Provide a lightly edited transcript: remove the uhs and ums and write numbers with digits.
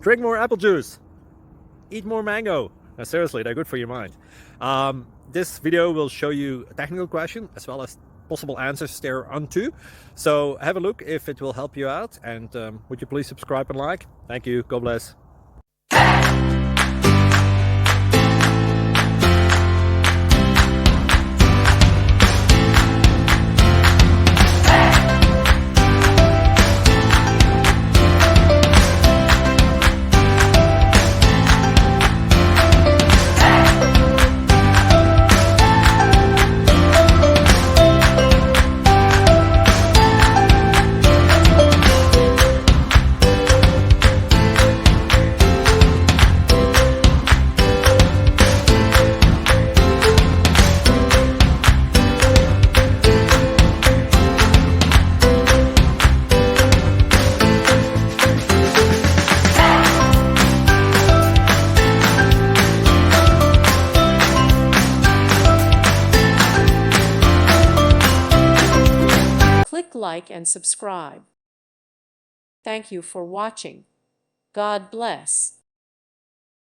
Drink more apple juice. Eat more mango. No, seriously, they're good for your mind. This video will show you a technical question as well as possible answers thereunto. So have a look if it will help you out, and would you please subscribe and like? Thank you. God bless. Click like and subscribe. Thank you for watching. God bless.